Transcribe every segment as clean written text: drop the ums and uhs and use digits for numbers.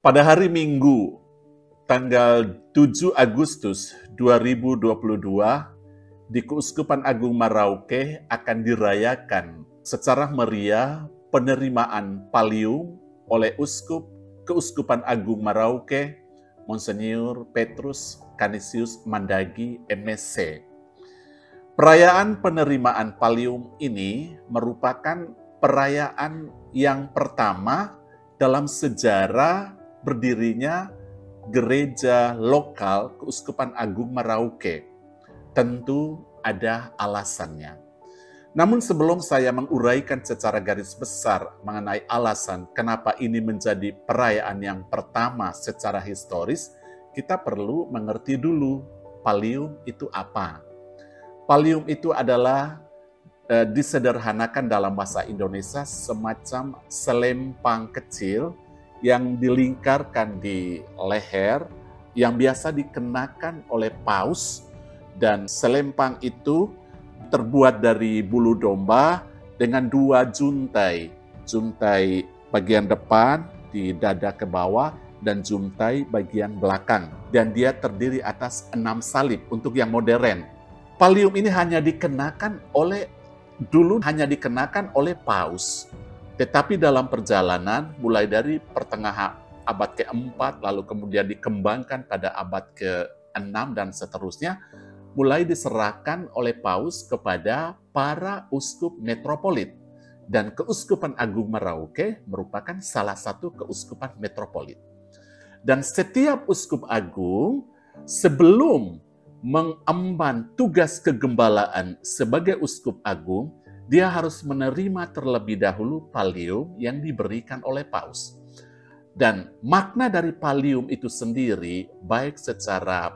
Pada hari Minggu, tanggal 7 Agustus 2022, di Keuskupan Agung Merauke akan dirayakan secara meriah penerimaan Pallium oleh Keuskupan Agung Merauke, Monsinyur Petrus Canisius Mandagi, MSc. Perayaan penerimaan Pallium ini merupakan perayaan yang pertama dalam sejarah berdirinya gereja lokal Keuskupan Agung Merauke. Tentu ada alasannya. Namun sebelum saya menguraikan secara garis besar mengenai alasan kenapa ini menjadi perayaan yang pertama secara historis, kita perlu mengerti dulu Pallium itu apa. Pallium itu adalah disederhanakan dalam bahasa Indonesia semacam selempang kecil yang dilingkarkan di leher yang biasa dikenakan oleh paus, dan selempang itu terbuat dari bulu domba dengan dua juntai. Juntai bagian depan di dada ke bawah dan juntai bagian belakang. Dan dia terdiri atas 6 salib untuk yang modern. Pallium ini dulu hanya dikenakan oleh paus. Tetapi dalam perjalanan, mulai dari pertengahan abad ke-4, lalu kemudian dikembangkan pada abad ke-6 dan seterusnya, mulai diserahkan oleh paus kepada para uskup metropolit. Dan Keuskupan Agung Merauke merupakan salah satu keuskupan metropolit. Dan setiap uskup agung sebelum mengemban tugas kegembalaan sebagai uskup agung, dia harus menerima terlebih dahulu Pallium yang diberikan oleh paus. Dan makna dari Pallium itu sendiri, baik secara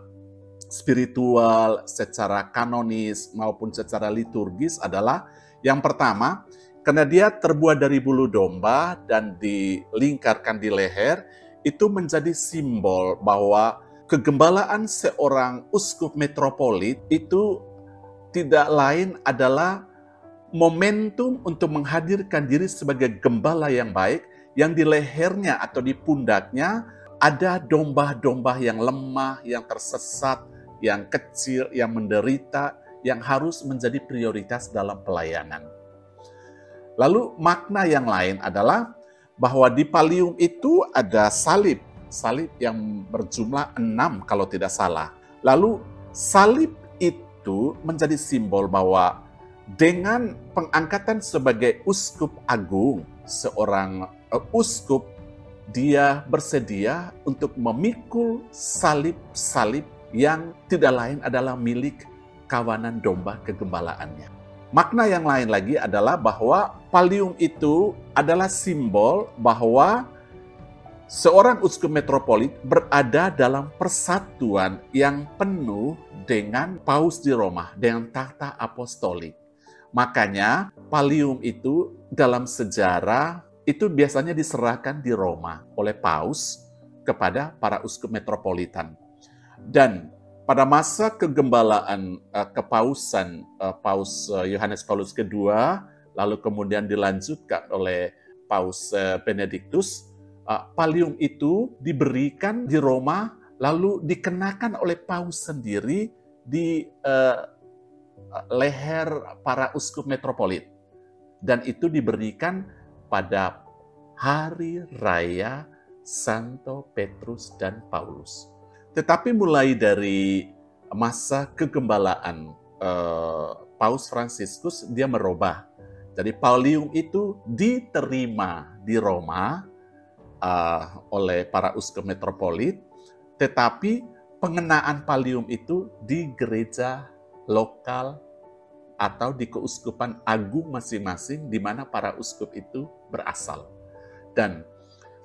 spiritual, secara kanonis, maupun secara liturgis adalah yang pertama, karena dia terbuat dari bulu domba dan dilingkarkan di leher, itu menjadi simbol bahwa kegembalaan seorang uskup metropolit itu tidak lain adalah momentum untuk menghadirkan diri sebagai gembala yang baik, yang di lehernya atau di pundaknya ada domba-domba yang lemah, yang tersesat, yang kecil, yang menderita, yang harus menjadi prioritas dalam pelayanan. Lalu makna yang lain adalah bahwa di Pallium itu ada salib yang berjumlah 6 kalau tidak salah. Lalu salib itu menjadi simbol bahwa dengan pengangkatan sebagai uskup agung, seorang uskup dia bersedia untuk memikul salib-salib yang tidak lain adalah milik kawanan domba kegembalaannya. Makna yang lain lagi adalah bahwa Pallium itu adalah simbol bahwa seorang uskup metropolit berada dalam persatuan yang penuh dengan paus di Roma, dengan tahta apostolik. Makanya Pallium itu dalam sejarah itu biasanya diserahkan di Roma oleh paus kepada para uskup metropolitan. Dan pada masa kegembalaan kepausan Paus Yohanes Paulus II, lalu kemudian dilanjutkan oleh Paus Benediktus, Pallium itu diberikan di Roma lalu dikenakan oleh paus sendiri di leher para uskup metropolit, dan itu diberikan pada hari raya Santo Petrus dan Paulus. Tetapi mulai dari masa kegembalaan Paus Fransiskus, dia merubah. Jadi Pallium itu diterima di Roma oleh para uskup metropolit, tetapi pengenaan Pallium itu di gereja lokal atau di keuskupan agung masing-masing di mana para uskup itu berasal. Dan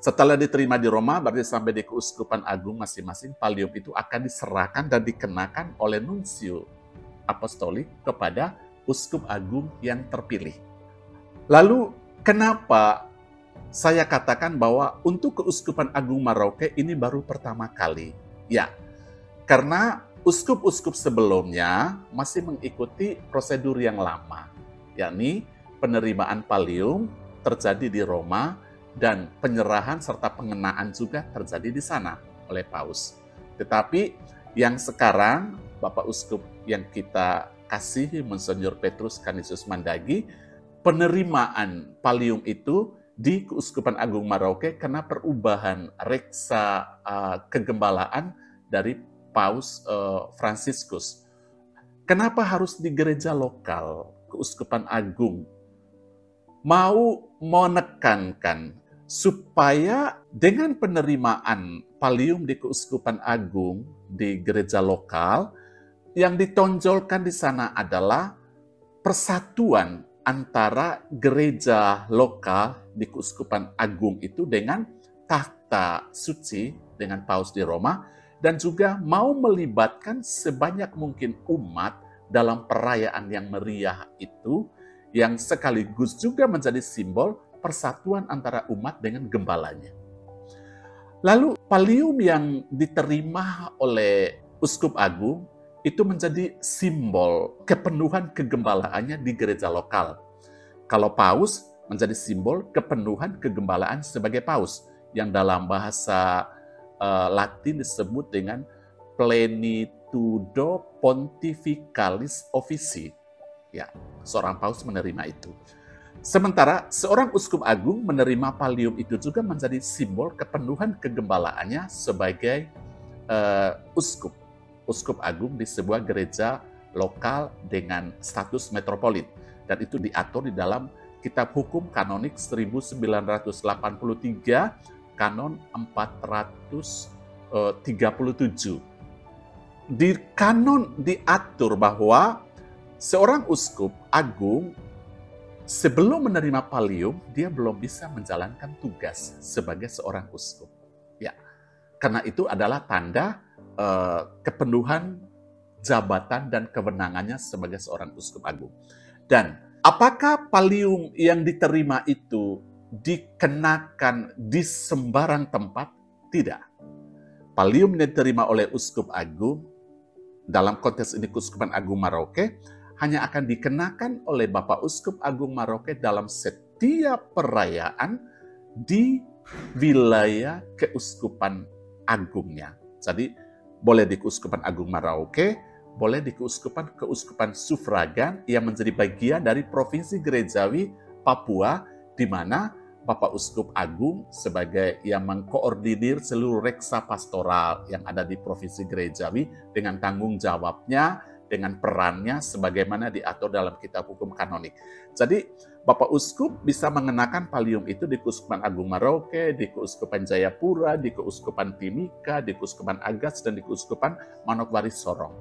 setelah diterima di Roma, berarti sampai di keuskupan agung masing-masing, Pallium itu akan diserahkan dan dikenakan oleh nuncio apostolik kepada uskup agung yang terpilih. Lalu kenapa saya katakan bahwa untuk Keuskupan Agung Merauke ini baru pertama kali? Ya, karena uskup-uskup sebelumnya masih mengikuti prosedur yang lama, yakni penerimaan Pallium terjadi di Roma dan penyerahan serta pengenaan juga terjadi di sana oleh Paus. Tetapi yang sekarang Bapak Uskup yang kita kasihi Monsinyor Petrus Canisius Mandagi, penerimaan pallium itu di Keuskupan Agung Merauke karena perubahan reksa kegembalaan dari Paus Fransiskus. Kenapa harus di gereja lokal Keuskupan Agung? Mau menekankan supaya dengan penerimaan pallium di Keuskupan Agung di gereja lokal, yang ditonjolkan di sana adalah persatuan antara gereja lokal di Keuskupan Agung itu dengan tahta suci dengan Paus di Roma, dan juga mau melibatkan sebanyak mungkin umat dalam perayaan yang meriah itu, yang sekaligus juga menjadi simbol persatuan antara umat dengan gembalanya. Lalu pallium yang diterima oleh Uskup Agung itu menjadi simbol kepenuhan kegembalaannya di gereja lokal. Kalau Paus menjadi simbol kepenuhan kegembalaan sebagai Paus, yang dalam bahasa Latin disebut dengan plenitudo pontificalis officii. Ya, seorang Paus menerima itu. Sementara seorang Uskup Agung menerima pallium itu juga menjadi simbol kepenuhan kegembalaannya sebagai Uskup Agung di sebuah gereja lokal dengan status metropolit. Dan itu diatur di dalam Kitab Hukum Kanonik 1983, Kanon 437. Di kanon diatur bahwa seorang Uskup Agung sebelum menerima pallium, dia belum bisa menjalankan tugas sebagai seorang uskup. Ya, karena itu adalah tanda kepenuhan jabatan dan kewenangannya sebagai seorang Uskup Agung. Dan apakah pallium yang diterima itu dikenakan di sembarang tempat? Tidak. Pallium yang diterima oleh Uskup Agung, dalam konteks ini Keuskupan Agung Merauke, hanya akan dikenakan oleh Bapak Uskup Agung Merauke dalam setiap perayaan di wilayah Keuskupan Agungnya. Jadi, boleh di Keuskupan Agung Merauke, boleh di Keuskupan Suffragan yang menjadi bagian dari Provinsi Gerejawi Papua, di mana Bapak Uskup Agung sebagai yang mengkoordinir seluruh reksa pastoral yang ada di Provinsi Gerejawi dengan tanggung jawabnya, dengan perannya sebagaimana diatur dalam Kitab Hukum Kanonik. Jadi, Bapak Uskup bisa mengenakan pallium itu di Keuskupan Agung Merauke, di Keuskupan Jayapura, di Keuskupan Timika, di Keuskupan Agats, dan di Keuskupan Manokwari Sorong.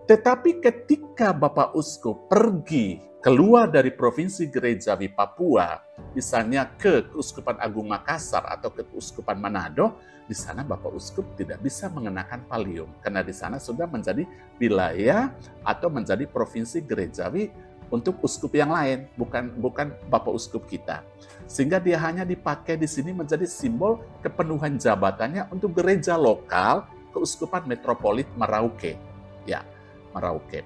Tetapi ketika Bapak Uskup pergi keluar dari Provinsi Gerejawi Papua, misalnya ke Keuskupan Agung Makassar atau ke Keuskupan Manado, di sana Bapak Uskup tidak bisa mengenakan pallium, karena di sana sudah menjadi wilayah atau menjadi Provinsi Gerejawi untuk uskup yang lain, bukan Bapak Uskup kita. Sehingga dia hanya dipakai di sini menjadi simbol kepenuhan jabatannya untuk gereja lokal Keuskupan Metropolit Merauke. Ya, Merauke.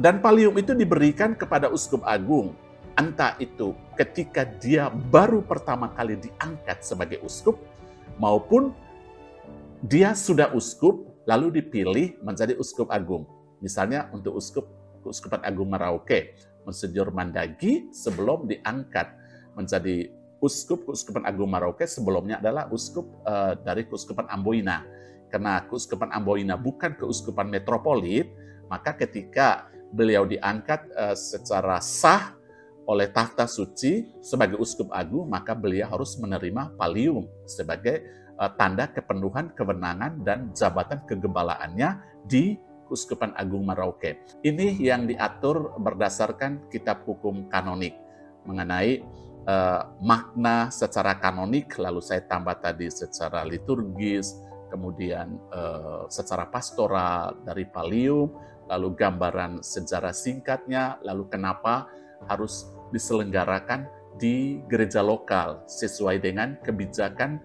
Dan pallium itu diberikan kepada Uskup Agung, entah itu ketika dia baru pertama kali diangkat sebagai uskup, maupun dia sudah uskup lalu dipilih menjadi Uskup Agung. Misalnya untuk Keuskupan Agung Merauke, Monsinyor Mandagi sebelum diangkat menjadi uskup Keuskupan Agung Merauke, sebelumnya adalah uskup dari Keuskupan Amboina. Karena Keuskupan Amboina bukan keuskupan metropolit, maka ketika beliau diangkat secara sah oleh tahta suci sebagai Uskup Agung, maka beliau harus menerima pallium sebagai tanda kepenuhan kewenangan dan jabatan kegembalaannya di Keuskupan Agung Merauke. Ini yang diatur berdasarkan Kitab Hukum Kanonik mengenai makna secara kanonik, lalu saya tambah tadi secara liturgis, kemudian secara pastoral dari pallium, lalu gambaran sejarah singkatnya, lalu kenapa harus diselenggarakan di gereja lokal sesuai dengan kebijakan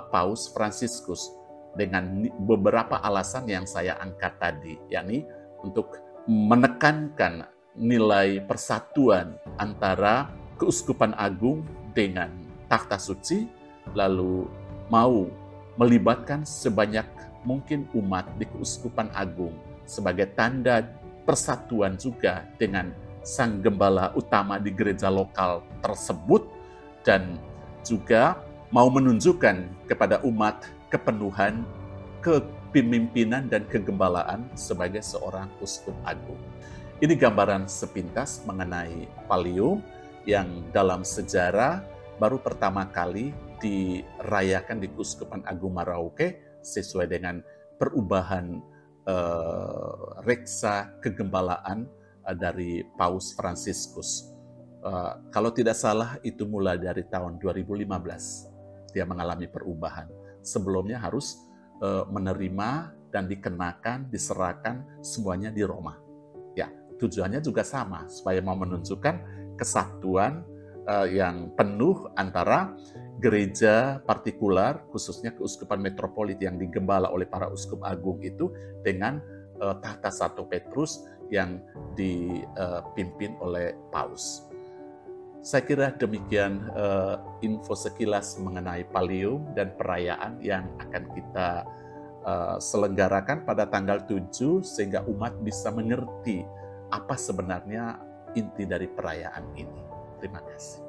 Paus Fransiskus, dengan beberapa alasan yang saya angkat tadi, yakni untuk menekankan nilai persatuan antara Keuskupan Agung dengan takhta suci, lalu mau melibatkan sebanyak mungkin umat di Keuskupan Agung sebagai tanda persatuan juga dengan sang gembala utama di gereja lokal tersebut, dan juga mau menunjukkan kepada umat kepenuhan, kepemimpinan, dan kegembalaan sebagai seorang uskup agung. Ini gambaran sepintas mengenai Pallium yang dalam sejarah baru pertama kali dirayakan di Keuskupan Agung Merauke sesuai dengan perubahan reksa kegembalaan dari Paus Fransiskus. Kalau tidak salah itu mulai dari tahun 2015 dia mengalami perubahan. Sebelumnya harus menerima dan dikenakan, diserahkan semuanya di Roma. Ya, tujuannya juga sama, supaya mau menunjukkan kesatuan yang penuh antara gereja partikular, khususnya keuskupan metropolit yang digembala oleh para uskup agung itu, dengan tahta Satu Petrus yang dipimpin oleh Paus. Saya kira demikian info sekilas mengenai Pallium dan perayaan yang akan kita selenggarakan pada tanggal 7, sehingga umat bisa mengerti apa sebenarnya inti dari perayaan ini. Terima kasih.